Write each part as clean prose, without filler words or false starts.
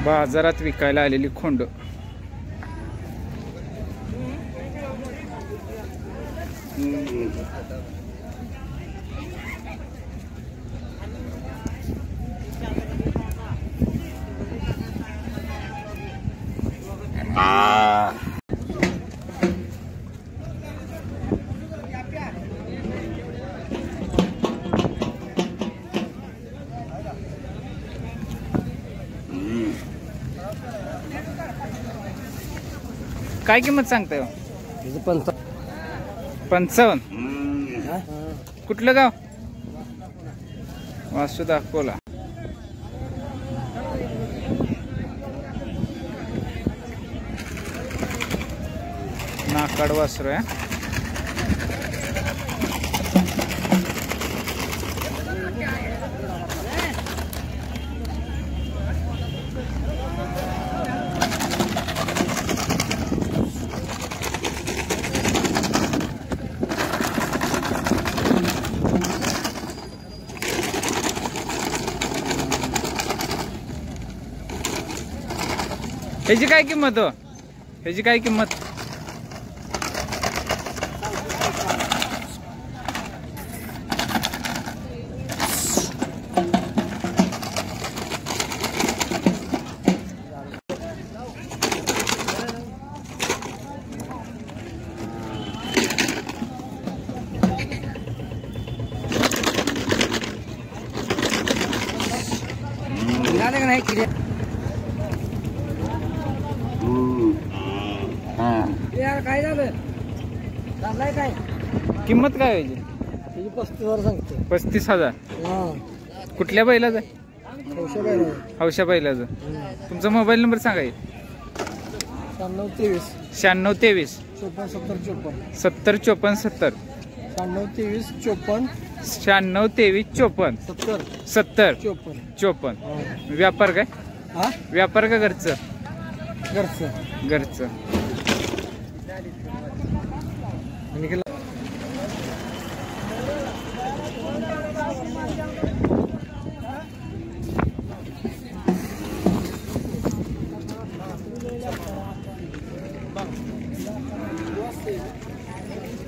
बाजारात विकायला आलेली खोंड. काय किंमत सांगताय? 55. कुठलं गाव? वासू दाखवला. नाकाड वासरू आहे. ह्याची काय किंमत हो? ह्याची काय किंमत? काय झालं? चाललाय काय? किंमत काय व्हायची? 35,000 सांगते. 35,000. कुठल्या बैलाचं? हौशा बैलाचं. तुमचा मोबाईल नंबर सांगा. 9623 9623 54 70 54 70. 9623 54 9623 54 70 70 54. 54. व्यापार काय? हा, व्यापार का घरचं? घरचं. घरचं.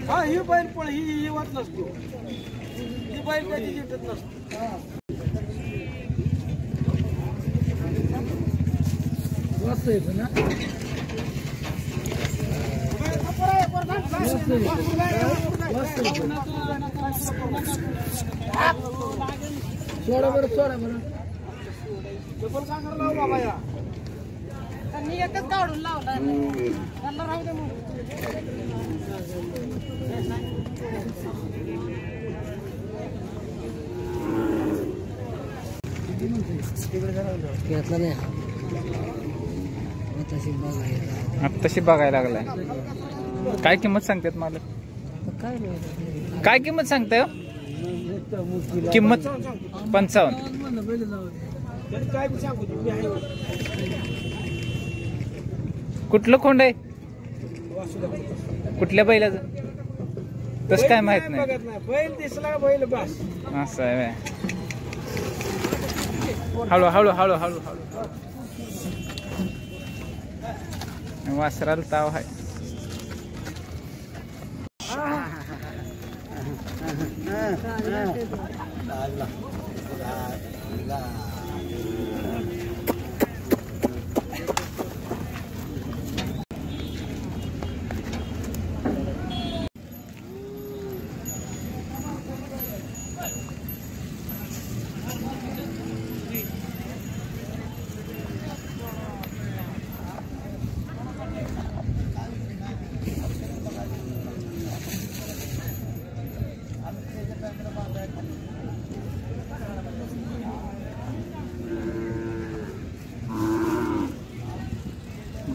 हा, ही बैल पण ही वाट नसतो. ही बैल कधी जिंकत नसतो. मस्त येतो ना. सोडा बरं, सोडा बरं. बाबा या मी एकच काढून लावला. त्याला राहू दे मग. घेतला नाही. आत्ताशी बघायला लागलाय. काय किंमत सांगतात मला? काय किंमत सांगताय? किंमत 55. कुठलं खोंड आहे? कुठल्या बैलाचं? तसं काय माहित नाही. बैल दिसला बैल बस. असं आहे. हळू हळू हळू हळू हळू. वासराला ताव आहे.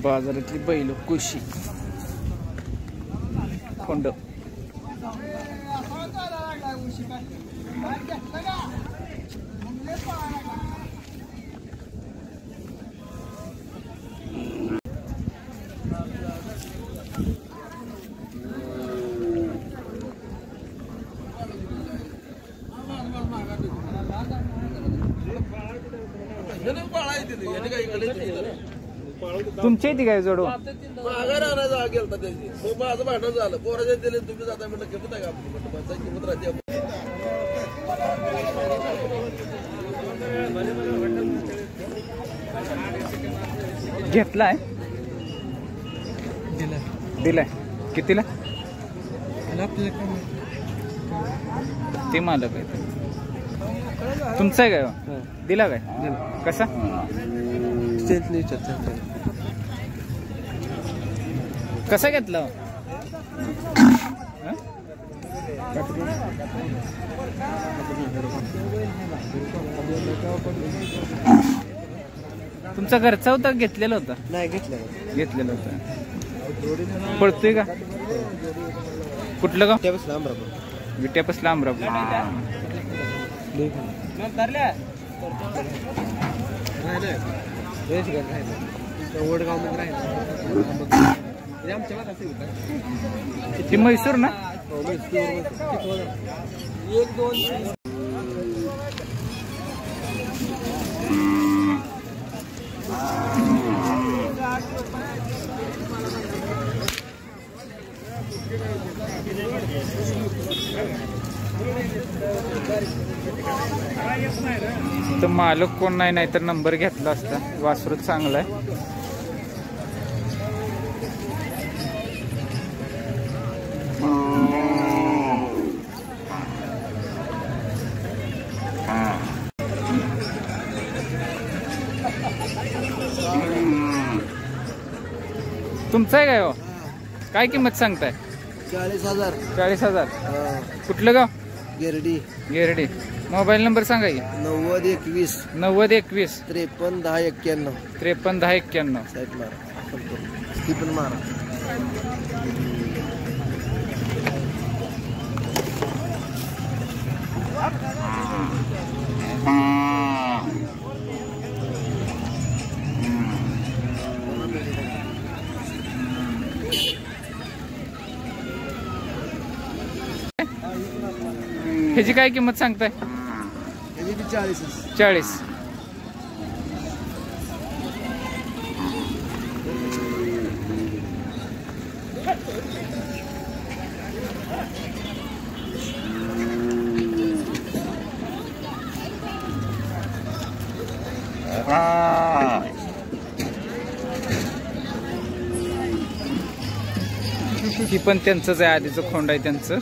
बाजारातली बैल कुशी खोंड. तुमच्या इथे काय जोडू माघार आणायचा गेलता त्याची मग माझं भांडण झालं पोराच्या दिले तुम्ही जाता म्हटलं किंमत आहे का आपली म्हटलं माझा किंमत राहते घेतलाय दिलाय कितीला ते मालक आहे तुमचा आहे काय हो? दिला काय कसा कसा घेतला हो? तुमचा घरचा होता घेतलेला होता नाही घेतलेला होता पडतोय का कुठलं गाव विट्यापासला अमरापूर ती म्हैसूर ना एक दोन तर मालक कोण नाही तर नंबर घेतला असता वासरू चांगला आहे तुमचं आहे काय हो काय किंमत सांगताय 40,000 40,000 कुठलं गाव गिरडी गिरडी मोबाईल नंबर सांगा की 9021 9021 531091 531091 साईट मारा ती पण मारा ह्याची काय किंमत सांगताय 40 ही पण त्यांचंच आहे आधीचं खोंड आहे त्यांचं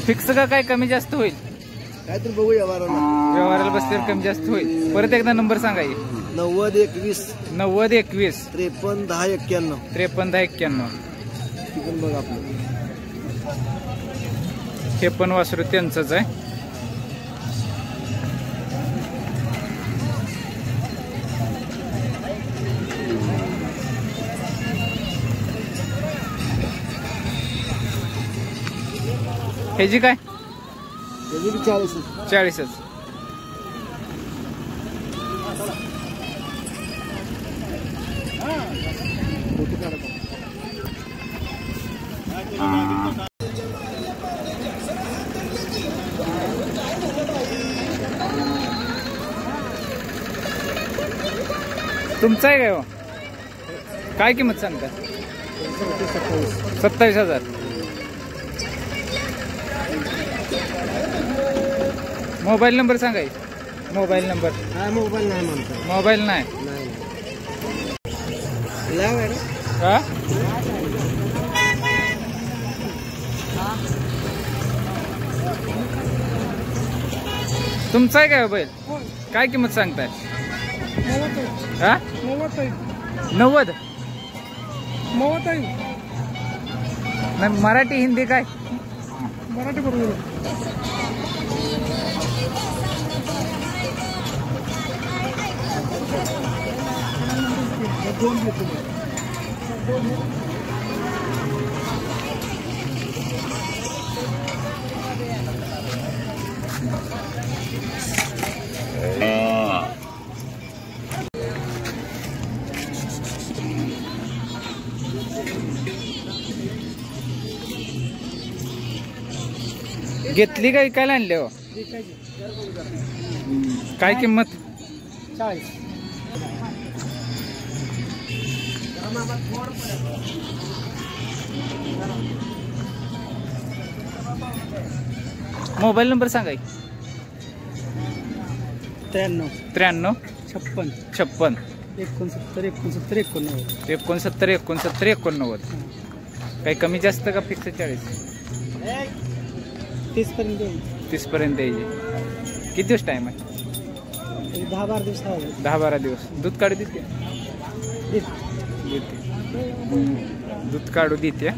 फिक्स का काय कमी जास्त होईल काय तर बघूया व्यवहाराला बसल्यावर कमी जास्त होईल परत एकदा नंबर सांगा 9021 531091 पण बघा आपलं हे पण वासरू त्यांचंच आहे ह्याची काय 40 तुमचं आहे काय हो काय किंमत सांगता 27,000 मोबाईल नंबर सांगा मोबाईल नंबर मोबाईल नाही म्हणतो मोबाईल नाही हा तुमचा आहे काय बैल काय किंमत सांगताय 90 नाही मराठी हिंदी काय मराठी बरोबर घेतली का विकायला आणले हो? काय किंमत? 40. मोबाईल नंबर सांगा. 93 53 56 56 69 69 89. काही कमी जास्त का फिक्स 40? 30 पर्यंत 30 पर्यंत यायचे. किती दिवस टाइम आहे? 10-12 दिवस 10-12 दिवस. दूध काढू देते? देते. दूध काढू देते.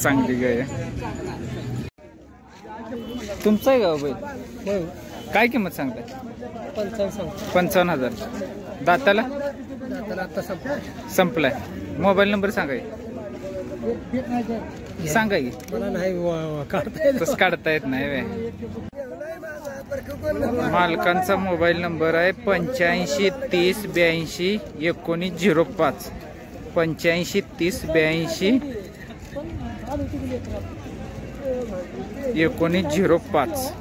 चांगली गाय आहे. तुमचं आहे गाव बैल? काय किंमत सांगताय? 55,000. दाताला संपलाय. मोबाईल नंबर सांगा. सांगा की. तसं काढता येत नाही वे. मालकांचा मोबाईल नंबर आहे 85 30 82 19 05. 85 30 82 19 05.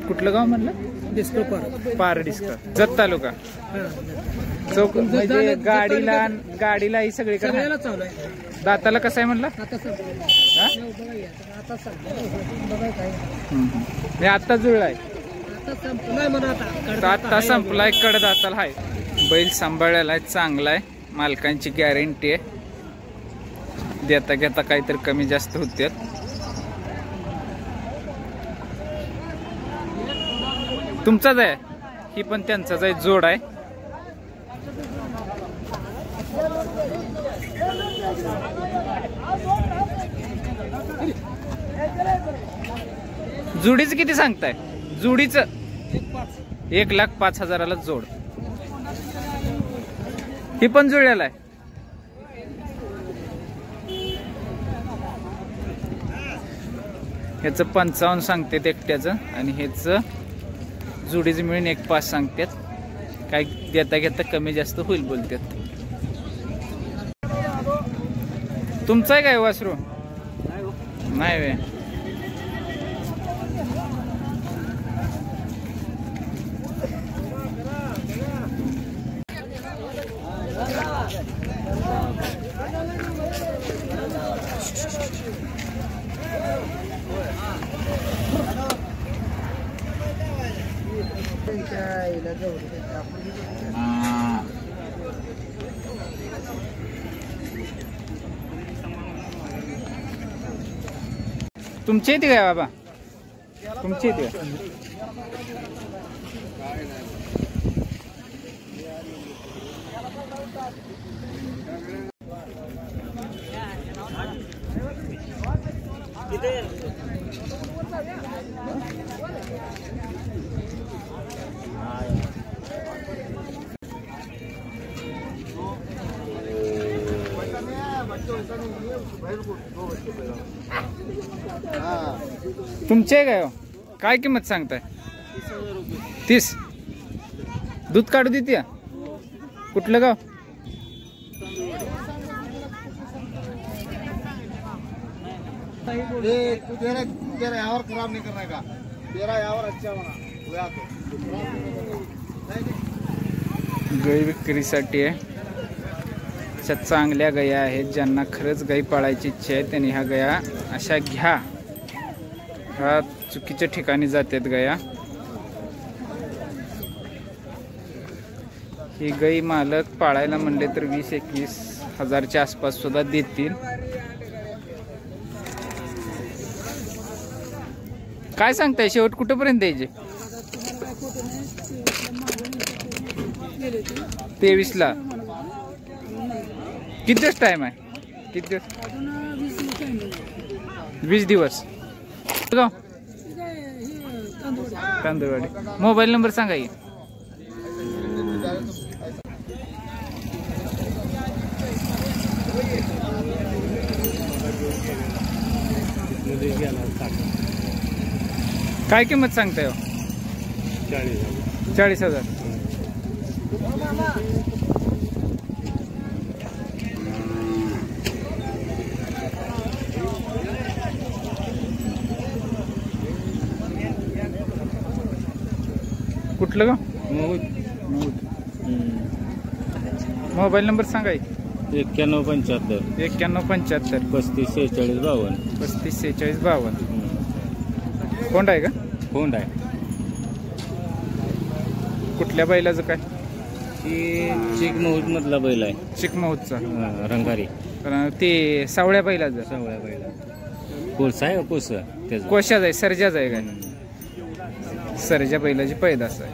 कुठलं गाव म्हणलं? पार डिस्कर. जत तालुका. चौक म्हणजे गाडीला ही सगळीकडे. दाताला कसं आहे म्हणलं? आता जुळलाय. आता संपलाय. कडदाताला आहे. बैल सांभाळायला आहे. चांगला आहे. मालकांची गॅरंटी आहे. देता घेता काहीतरी कमी जास्त होते. तुमचाच आहे. ही पण त्यांचाच आहे. जोड आहे. जुडीच किती सांगताय? जुडीच 1,05,000 जोड. ही पण जुळलेला आहे. ह्याचं 55 सांगतात एकट्याचं आणि ह्याचं जुडीच मिळून 1,5 सांगतात. काय देता घेता कमी जास्त होईल बोलतात. तुमचं आहे काय वासरू? नाही वे. तुमची येते काय बाबा? तुमची येते. तुमचे काय हो? काय किंमत सांगताय? 30. दूध काढू देते. कुठलं गाव? तेरा यावर खराब नहीं करने का. तेरा यावर अच्छा होना. गाय विक्रीसाठी आहे. अशा चांगल्या गाया आहेत. ज्यांना खरंच गाई पाळायची इच्छा आहे त्यांनी ह्या गाया अशा घ्या. ह्या चुकीच्या ठिकाणी जातात गाया. ही गाई मालक पाळायला म्हणले तर 20-21 हजारच्या आसपास सुद्धा देतील. काय सांगताय शेवट कुठपर्यंत द्यायचे? 23ला. किती दिवस टाइम आहे? किती दिवस? 20 दिवस. तांदूळवाडी. मोबाईल नंबर सांगा की. काय किंमत सांगताय? 40,000. कुठलं गाव? मोबाईल नंबर सांगाय. 9175 9175 354652 354652. कोंड आहे का? कोंड आहे. कुठल्या बैलाचं काय? ही चिकमहूद मधला बैल आहे. चिकमहूदचा रंगारी. ते सावळ्या बैलाचं. सावळ्या बैला कोळसा आहे. कोळस त्याचा कोशाच आहे, सर्जाच आहे काय? सर्जा बैलाची पैदास आहे.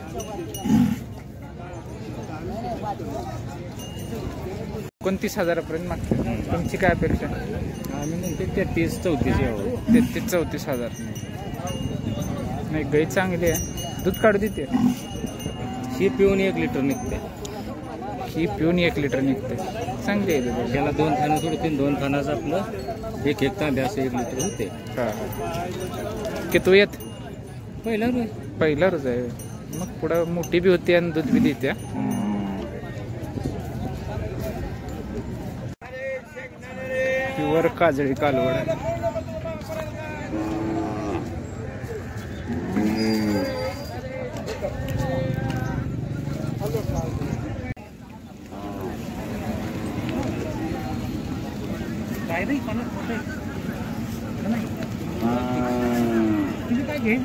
29,000 मागते. तुमची काय अपेक्षा? आम्ही म्हणते 33-34 यावं. 33-34,000. नाही, गाई चांगली आहे, दूध काढू देते. ही पिऊन 1 लिटर निघते. ही पिऊन 1 लिटर निघते. चांगली आहे दूध. त्याला 2 थानं सोडतील. 2 थानाचं आपलं 1 तांब्या असं 1 लिटर होते. हा. की तू येत पहिला रोज आहे. मग पुढं मोठी बी होती आणि दूध बी देते. प्युअर काजळी कालवड आहे. काय घे